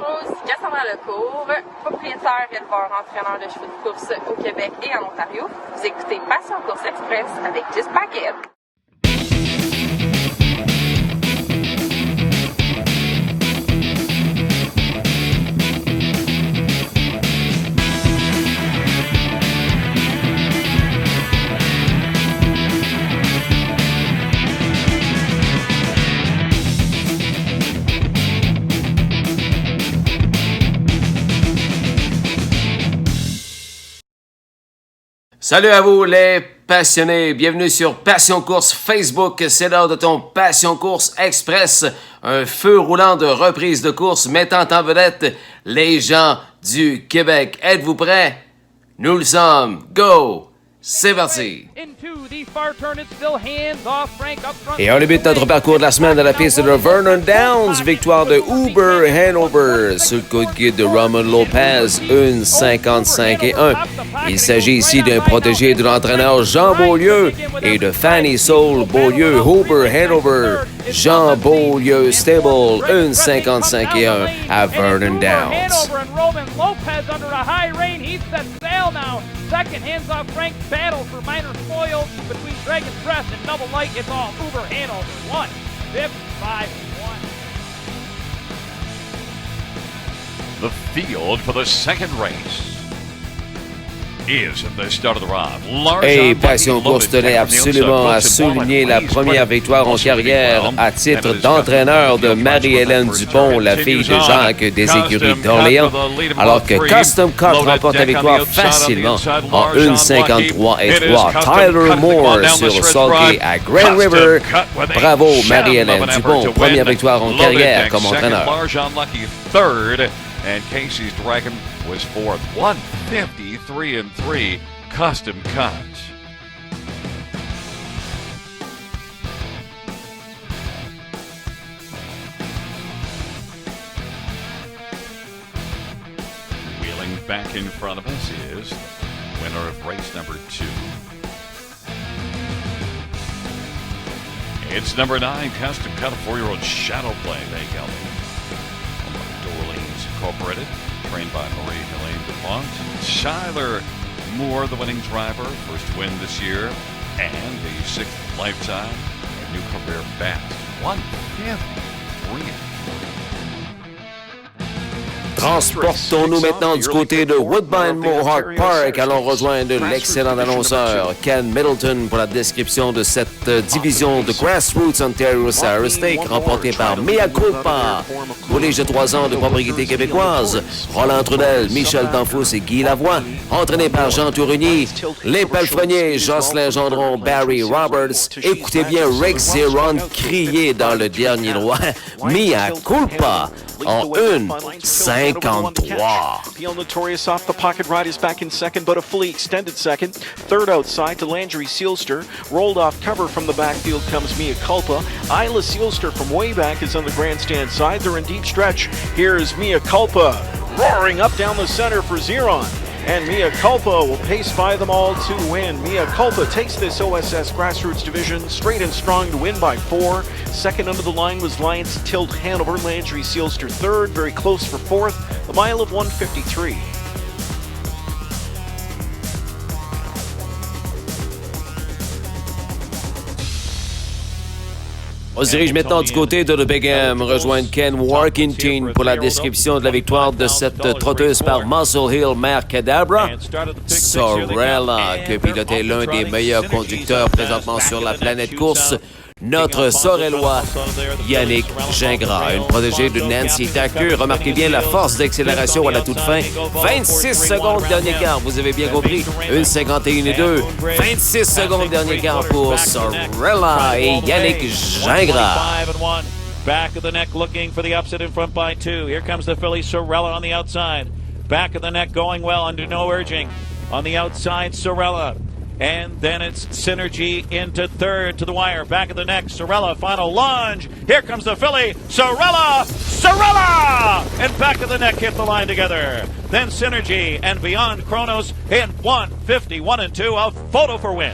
Cruz, Cassandra Lecourt, propriétaire, éleveur, entraîneur de chevaux de course au Québec et en Ontario. Vous écoutez Passion Course Express avec Jess Paquette. Salut à vous les passionnés, bienvenue sur Passion Course Facebook, c'est l'heure de ton Passion Course Express, un feu roulant de reprises de course mettant en vedette les gens du Québec. Êtes-vous prêts? Nous le sommes, go! C'est parti! Et on débute notre parcours de la semaine à la piste de Vernon Downs, victoire de Uber Hanover sur le coup de guide de Roman Lopez, 1,55-1. Il s'agit ici d'un protégé de l'entraîneur Jean Beaulieu et de Fanny Soul Beaulieu, Uber Hanover, Jean Beaulieu Stable, 1,55-1 à Vernon Downs. Second, hands off Frank, battle for minor spoils between Dragon's Breath and Double Light. It's all Uber Hanover, 1:55.1. The field for the second race is the start of the round. Et Passion Course tenait absolument à souligner la première victoire en carrière à titre d'entraîneur de Marie-Hélène Dupont, la fille de Jacques des écuries d'Orléans, alors que Custom Cut remporte la victoire facilement en 1,53-3. Tyler Moore sur Sulky à Grand River. Bravo Marie-Hélène Dupont, première victoire en carrière comme entraîneur. And Casey's Dragon was fourth, 153-3, Custom Cuts. Wheeling back in front of us is the winner of race number 2. It's number 9, Custom Cut, a 4-year-old Shadow Play, they go. Incorporated, trained by Marie-Hélène Dupont. Shyler Moore, the winning driver, first win this year, and the 6th lifetime, a new career best, 153. Transportons-nous maintenant du côté de Woodbine Mohawk Park. Allons rejoindre l'excellent annonceur Ken Middleton pour la description de cette division de Grassroots Ontario Sarah Stake remportée par Mea Culpa. Collège de 3 ans de propriété québécoise. Roland Trudel, Michel Danfous et Guy Lavoie. Entraîné par Jean Tourigny. Les palefreniers Jocelyn Gendron, Barry Roberts. Écoutez bien Rick Zeron crier dans le dernier droit. Mea Culpa en 1:53. Peel Notorious off the pocket ride is back in second, but a fully extended second. Third outside to Landry Sealster. Rolled off cover from the backfield comes Mea Culpa. Isla Sealster from way back is on the grandstand side. They're in deep stretch. Here's Mea Culpa roaring up down the center for Zeron. And Mea Culpa will pace by them all to win. Mea Culpa takes this OSS Grassroots division straight and strong to win by 4. Second under the line was Lions Tilt Hanover. Landry Sealster third, very close for fourth. A mile of 1:53. On se dirige maintenant du côté de The Big M, rejoindre Ken Workington pour la description de la victoire de cette trotteuse par Muscle Hill Mare Cadabra. Sorella, qui a piloté l'un des meilleurs conducteurs présentement sur la planète course. Notre Sorellois, Yannick Gingras, une protégée de Nancy Thacker. Remarquez bien la force d'accélération à la toute fin. 26 secondes dernier quart, vous avez bien compris. 1:51-2. 26 secondes dernier quart pour Sorella et Yannick Gingras. Back of the neck looking for the upset in front by 2. Here comes the filly Sorella on the outside. Back of the neck going well under no urging. On the outside, Sorella. And then it's Synergy into third to the wire. Back of the neck, Sorella, final lunge. Here comes the filly, Sorella! Sorella! And back of the neck hit the line together. Then Synergy and Beyond Chronos in 1:51-2. A photo for win.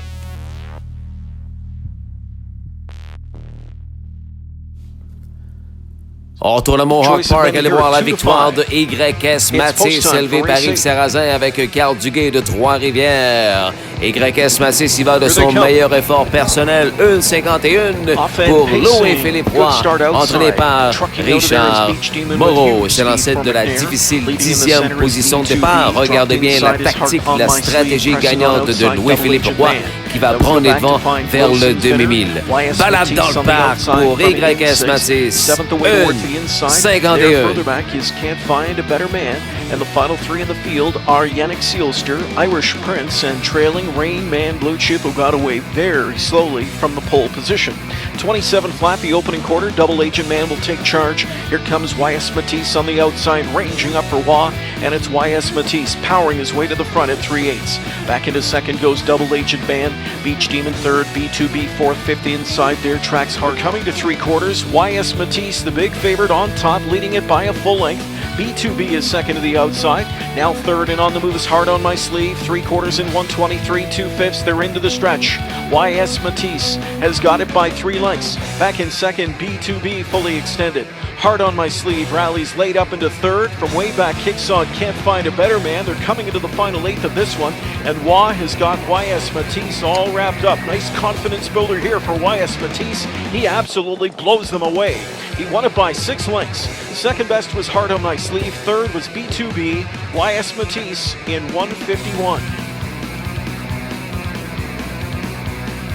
On retourne à Mohawk Joyce Park, and aller Benny voir la Hurt, 2 to victoire 5. de YS Mathis, post time élevé for par Racing. Yves Sarrazin avec Carl Duguay de Trois-Rivières. YS Mathis y va de Here son they come. meilleur effort personnel, 1,51 Off-end pour pacing. Louis-Philippe Roy, Good start outside. entraîné par Trucking out of there Richard is Beach Demon with Moreau. huge C'est speed l'ancêtre for de la McNair. difficile Leading in the 10e center is position de B2B. départ. Regardez Dropped bien la inside his tactique, heart on la my sleeve, stratégie pressing gagnante on de outside Louis-Philippe double Roy agent man. qui va That was prendre the les back to devants find vers le Wilson's demi-mille. winner. YS Balade dans Matisse le on the parc outside pour from YS 86. Mathis. Seventh away towards the inside. There 51. further back is Can't Find a Better Man. And the final three in the field are Yannick Seelster, Irish Prince, and trailing Rain Man Blue Chip, who got away very slowly from the pole position. 27 flat, the opening quarter. Double Agent Man will take charge. Here comes YS Matisse on the outside, ranging up for Waugh, and it's YS Matisse powering his way to the front at 3/8. Back into second goes Double Agent Man. Beach Demon third, B2B fourth, 50 inside there. Tracks hard. Coming to three quarters, YS Matisse, the big favorite on top, leading it by a full length. B2B is second to the outside. Now third and on the move is Hard on My Sleeve. 3/4 in 1:23, 2/5. They're into the stretch. YS Matisse has got it by 3 lengths. Back in second, B2B fully extended. Hard on My Sleeve rallies late up into third. From way back, Kicksaw Can't Find a Better Man. They're coming into the final eighth of this one. And Waugh has got YS Matisse all wrapped up. Nice confidence builder here for YS Matisse. He absolutely blows them away. He won it by 6 lengths. Second best was Hard on My Sleeve. Third was B2B. YS Matisse in 1:51.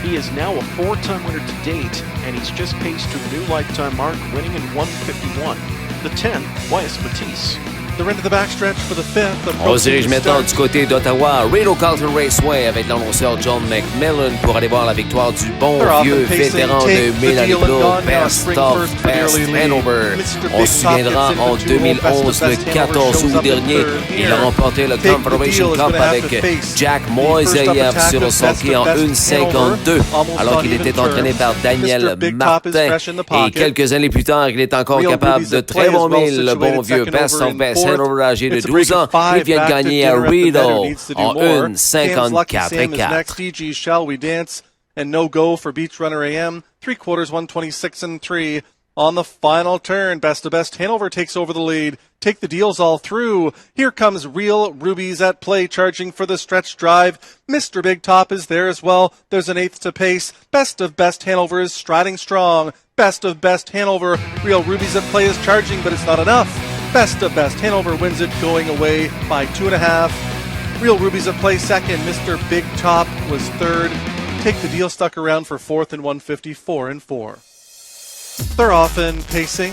He is now a 4-time winner to date, and he's just paced to the new lifetime mark, winning in 1:51. The 10, YS Matisse. They're into the backstretch for the fifth. On se dirige maintenant du côté d'Ottawa, Rideau Carlton Raceway avec l'annonceur John McMillan pour aller voir la victoire du bon vieux vétéran de Mélanie Blue, Best of Best Hanover. On se souviendra en 2011, le 14 août dernier, il a remporté le Confederation Cup avec Jack Moiseyev sur le sulky en 1:52, alors qu'il était entraîné par Daniel Martin. Et quelques années plus tard, il est encore capable de très bons milles, le bon vieux Best of Best Hanover âgé de 12 ans. Il vient de gagner à Rideau en 1:54.4. Next DG Shall We Dance and No Go for Beach Runner AM. 3/4 1:26 and 3 on the final turn. Best of Best Hanover takes over the lead. Take the deals all through. Here comes Real Rubies at play, charging for the stretch drive. Mr. Big Top is there as well. There's an eighth to pace. Best of Best Hanover is striding strong. Best of Best Hanover. Real Rubies at play is charging, but it's not enough. Best of Best Hanover wins it, going away by 2.5. Real Rubies at play second. Mr. Big Top was third. Take the Deal stuck around for fourth in 1:54 and 4. They're often pacing.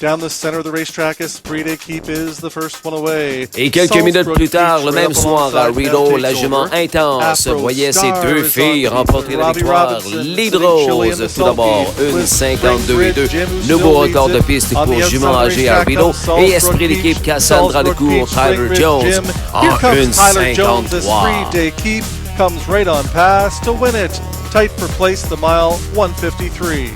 Down the center of the racetrack, Esprit d'Equipe is the first one away. Et quelques minutes plus tard, le même soir, à Rideau, la jument intense voyait ses deux filles remporter la victoire. Lead Rose, tout d'abord, 1:52.2. Nouveau record de piste pour jument âgée à Rideau. Et Esprit d'Équipe, Cassandra Lecourt, Tyler Jones en 1:53. Esprit d'Equipe comes right on past to win it. Tight for place, the mile 1:53.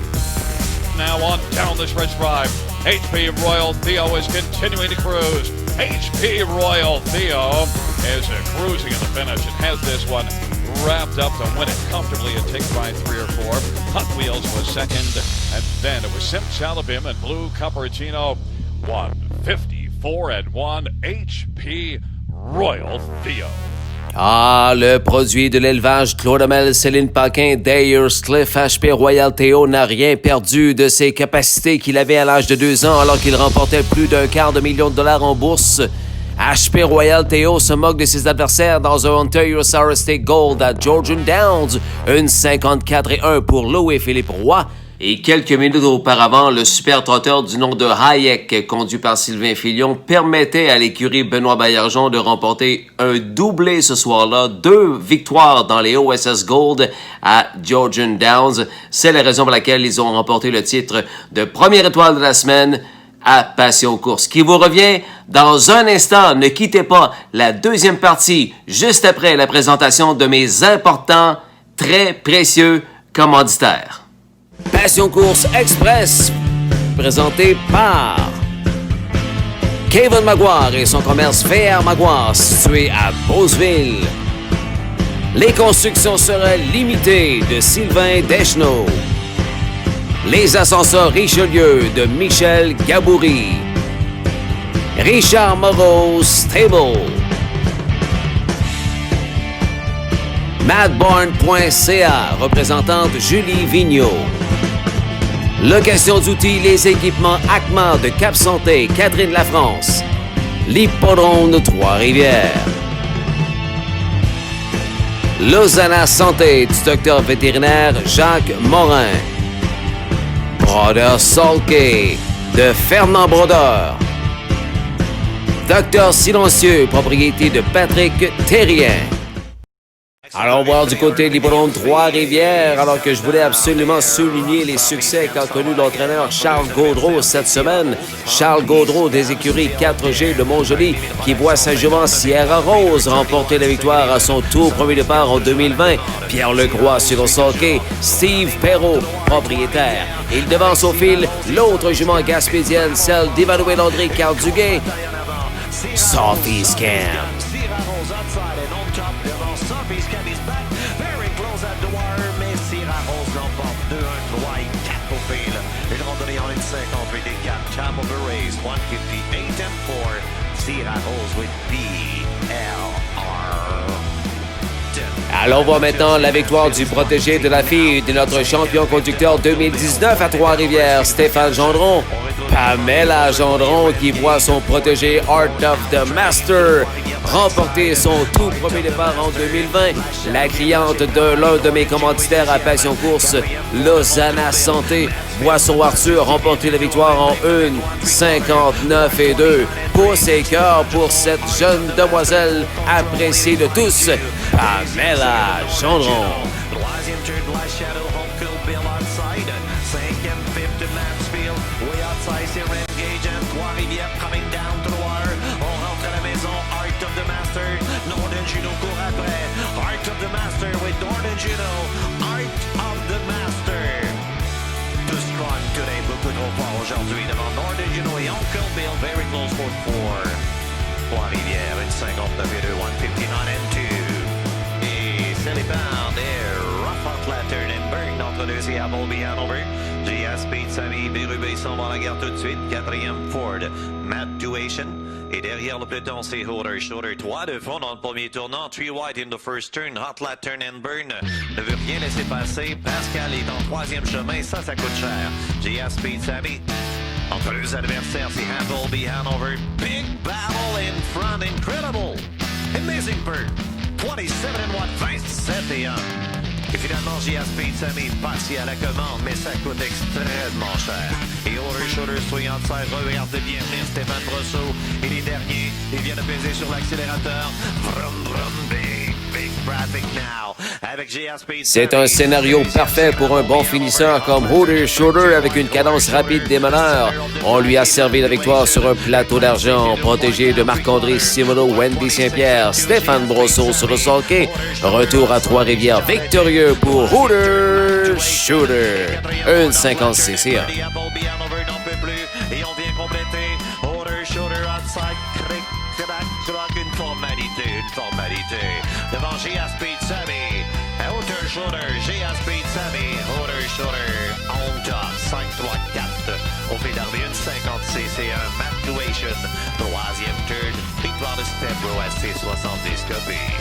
Now on down the stretch drive. HP Royal Theo is continuing to cruise. HP Royal Theo is cruising in the finish and has this one wrapped up to win it comfortably and take by 3 or 4. Hot Wheels was second, and then it was Sim Salabim and Blue Cupertino. 1:54.1 HP Royal Theo. Ah, le produit de l'élevage Claude Hamel, Céline Paquin, Dayers Cliff, HP Royal Theo n'a rien perdu de ses capacités qu'il avait à l'âge de 2 ans alors qu'il remportait plus $250,000 en bourse. HP Royal Theo se moque de ses adversaires dans un Ontario Sour State Gold à Georgian Downs, 1:54.1 pour Louis-Philippe Roy. Et quelques minutes auparavant, le super trotteur du nom de Hayek, conduit par Sylvain Filion, permettait à l'écurie Benoît Baillargeon de remporter un doublé ce soir-là, 2 victoires dans les OSS Gold à Georgian Downs. C'est la raison pour laquelle ils ont remporté le titre de première étoile de la semaine à Passion Course, qui vous revient dans un instant. Ne quittez pas la deuxième partie, juste après la présentation de mes importants, très précieux commanditaires. Passion Course Express, présenté par Kevin Maguire et son commerce VR Maguire, situé à Beauceville. Les constructions seraient limitées de Sylvain Deschenaux. Les ascenseurs Richelieu de Michel Gaboury. Richard Moreau Stable. Madborn.ca, représentante Julie Vigneault. Location d'outils, les équipements ACMA de Cap-Santé, Catherine Lafrance. L'Hippodrome de Trois-Rivières. Lausanne Santé du docteur vétérinaire Jacques Morin. Brodeur Salké de Fernand Brodeur. Docteur Silencieux, propriété de Patrick Terrien. Allons voir du côté de l'Hippodrome Trois-Rivières, alors que je voulais absolument souligner les succès qu'a connu l'entraîneur Charles Gaudreau cette semaine. Charles Gaudreau des écuries 4G de Montjoly, qui voit sa jument Sierra Rose remporter la victoire à son tout premier départ en 2020. Pierre Lecroix sur le sulky, Steve Perrault, propriétaire. Il devance au fil l'autre jument gaspésienne, celle d'Emmanuel André Carduguay, Sophie Scam. Top of the race, 158-4. Sierra Rose with BLR. Allons voir maintenant la victoire du protégé de la fille de notre champion conducteur 2019 à Trois-Rivières, Stéphane Gendron. Pamela Gendron qui voit son protégé Art of the Master remporter son tout premier départ en 2020. La cliente de l'un de mes commanditaires à Passion Course, Lausanne Santé, voit son Arthur remporter la victoire en 1:59 pouces et cœurs pour cette jeune demoiselle appréciée de tous, Pamela Gendron. Troisième turn, Black Shadow, Home Field, Bill outside. Cinquième, fifth to Mansfield. Way outside, c'est Rengage and Trois-Rivières coming down to the wire. On rentre à la maison, Art of the Master. Northern Juno court après. Art of the Master with Northern Juno. Art of the Master. Too strong today, beaucoup trop fort aujourd'hui devant Northern Juno et Uncle Bill. Very close for 4. Trois-Rivières, une 59-2, 159-2. C'est les bandes et Rough Out Lantern and Burn entre deux et Appleby Hanover. GS Speed, Samy, Bérubé s'en va à la gare tout de suite. Quatrième Ford, Matt Duation. Et derrière le peloton, c'est Holder Shoulder. 3 de fond dans le premier tournant. 3 wide in the first turn. Hot Lantern and Burn ne veut rien laisser passer. Pascal est en troisième chemin. Ça coûte cher. GS Speed, Samy. Entre deux adversaires, c'est Appleby Hanover. Big battle in front. Incredible. Amazing Burn. 27 and 27 et finalement, JS Speed Samy passé à la commande, mais ça coûte extrêmement cher. Et Over Shoulder swing outside, regarde bien venir Stéphane Brosseau. Et les derniers, ils viennent de peser sur l'accélérateur. Vroom, vroom, big traffic now. Avec JS Speed C'est un scénario parfait pour un bon finisseur comme Holder Shoulder avec une cadence rapide des meneurs. On lui a servi la victoire sur un plateau d'argent, protégé de Marc-André Simoneau, Wendy Saint-Pierre, Stéphane Brosseau sur le sulky. Retour à Trois-Rivières victorieux pour Holder Shoulder. 1,56 CA. Et on vient compléter. Holder Shoulder outside. Cric, crac, croc, une formalité. Devant GS Speed Samy. Holder Shoulder, GS Speed Samy. Holder Shoulder on top. 5-3-4. Au fait d'arriver une 56 et un Matt Duation. Troisième turn. Victoire de Stebro SC70 copie.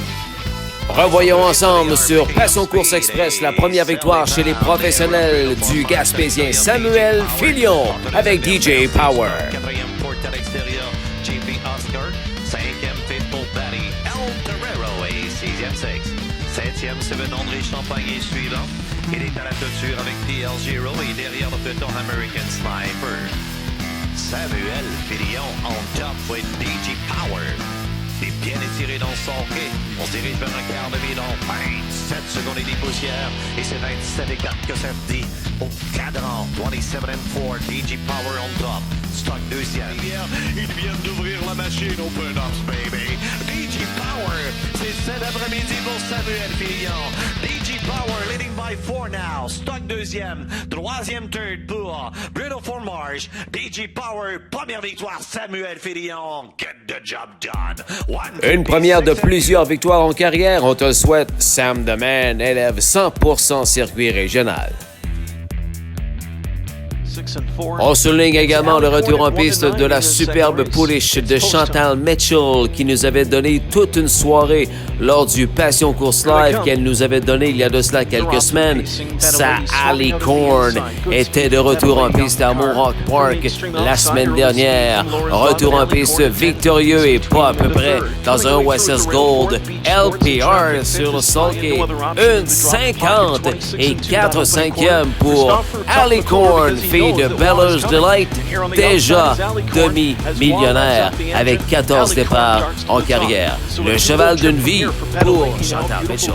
Revoyons ensemble sur Passion Course Express la première victoire chez les professionnels du Gaspésien Samuel Filion avec DJ Power. Quatrième porte à l'extérieur, JP Oscar. Cinquième Pitbull Batty, El Torero et sixième Six. Septième, Seven André Champagne est suivant. Il est à la clôture avec DL Giro et derrière le peloton American Sniper. Samuel Filion on top with DJ Power. Il est bien étiré dans son quai. On se dirige vers un quart de bidon. 27 secondes et des poussières. Et c'est 27-4 que ça dit. Au cadran, 27 and 4. DG Power on top. Stock deuxième. Ils viennent d'ouvrir la machine Open Ups, baby. DG Power, c'est cet après-midi pour Samuel Filion. DG Power leading by 4 now. Stock deuxième. Troisième third pour Bruno Formarge. DG Power, première victoire. Samuel Filion. Get the job done. Une première de plusieurs victoires en carrière. On te le souhaite, Sam the Man, élève 100% circuit régional. On souligne également le retour en piste de la superbe pouliche de Chantal Mitchell qui nous avait donné toute une soirée lors du Passion Course Live qu'elle nous avait donné il y a de cela quelques semaines. Sa Alicorn était de retour en piste à Mohawk Park la semaine dernière. Retour en piste victorieux et pas à peu près dans un OSS Gold LPR sur le Sulky. Une 50 et 4 cinquièmes pour Alicorn, fille de Beller's Delight, déjà demi-millionnaire avec 14 départs en carrière. Le cheval d'une vie pour Chantal Mitchell.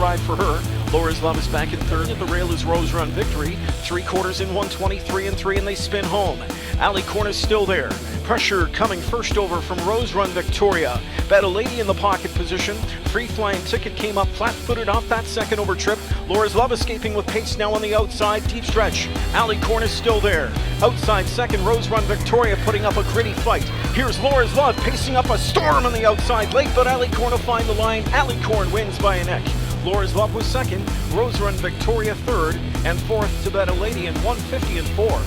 Laura's Love is back in third. At the rail is Rose Run Victory. 3/4 in 1:23 and 3, and they spin home. Alicorn is still there. Pressure coming first over from Rose Run Victoria. Better Lady in the pocket position. Free Flying Ticket came up flat-footed off that second over trip. Laura's Love escaping with pace now on the outside. Deep stretch. Alicorn is still there. Outside second, Rose Run Victoria putting up a gritty fight. Here's Laura's Love pacing up a storm on the outside. Late, but Alicorn will find the line. Alicorn wins by a neck. Laura's Love was second, Rose Run Victoria third, and fourth to Better Lady in 1:50 and 4.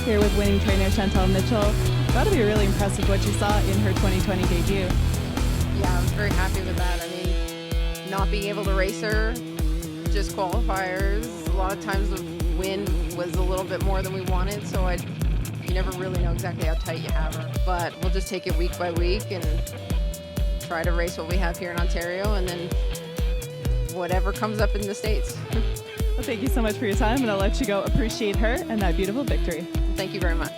Here with winning trainer Chantal Mitchell. Got to be really impressive what you saw in her 2020 debut. Yeah, I was very happy with that. I mean, not being able to race her, just qualifiers. A lot of times the wind was a little bit more than we wanted, so you never really know exactly how tight you have her. But we'll just take it week by week and try to race what we have here in Ontario, and then whatever comes up in the States. Well, thank you so much for your time, and I'll let you go appreciate her and that beautiful victory. Thank you very much.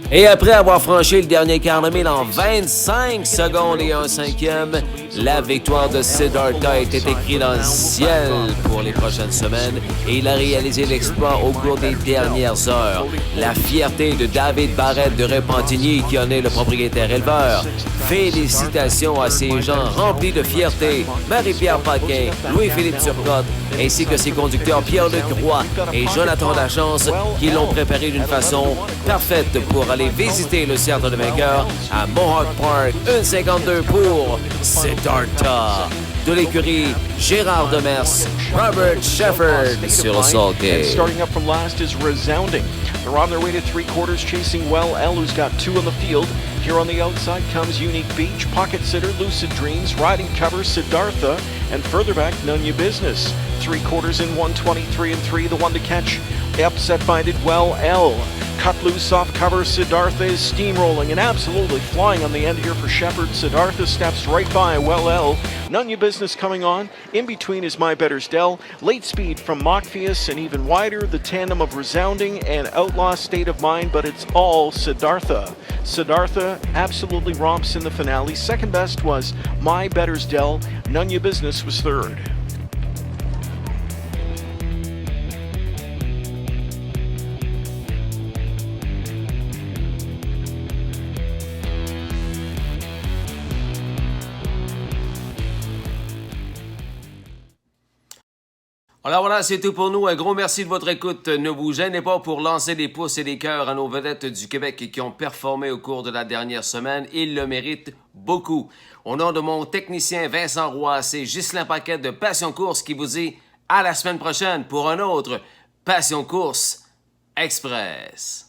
Et après avoir franchi le dernier quart de mille en 25 secondes et un cinquième, la victoire de Siddhartha était écrite dans le ciel pour les prochaines semaines et il a réalisé l'exploit au cours des dernières heures. La fierté de David Barrett de Repentigny qui en est le propriétaire éleveur. Félicitations à ces gens remplis de fierté, Marie-Pierre Paquin, Louis-Philippe Turcotte, ainsi que ses conducteurs Pierre-Luc Roy et Jonathan Lachance qui l'ont préparé d'une façon parfaite pour aller visiter le Cercle de vainqueurs à Mohawk Park. 1,52 pour Siddhartha. De l'écurie Gérard Demers, Robert Shefford sur le Sulky. Starting up from last is Resounding. They're on their way to 3/4 chasing Well L, who's got 2 on the field. Here on the outside comes Unique Beach, Pocket Sitter, Lucid Dreams, Riding Cover, Siddhartha, and further back, None Your Business. 3/4 in 1:23 and 3, the one to catch. Upset-minded Well L. Cut loose off cover, Siddhartha is steamrolling and absolutely flying on the end here for Shepard. Siddhartha steps right by Well L. None Your Business coming on. In between is My Better's Dell. Late speed from Mockpheus, and even wider the tandem of Resounding and Outlaw State of Mind, but it's all Siddhartha. Siddhartha absolutely romps in the finale. Second best was My Better's Dell. None Your Business was third. Alors voilà, c'est tout pour nous. Un gros merci de votre écoute. Ne vous gênez pas pour lancer des pouces et des cœurs à nos vedettes du Québec qui ont performé au cours de la dernière semaine. Ils le méritent beaucoup. Au nom de mon technicien Vincent Roy, c'est Ghislain Paquette de Passion Course qui vous dit à la semaine prochaine pour un autre Passion Course Express.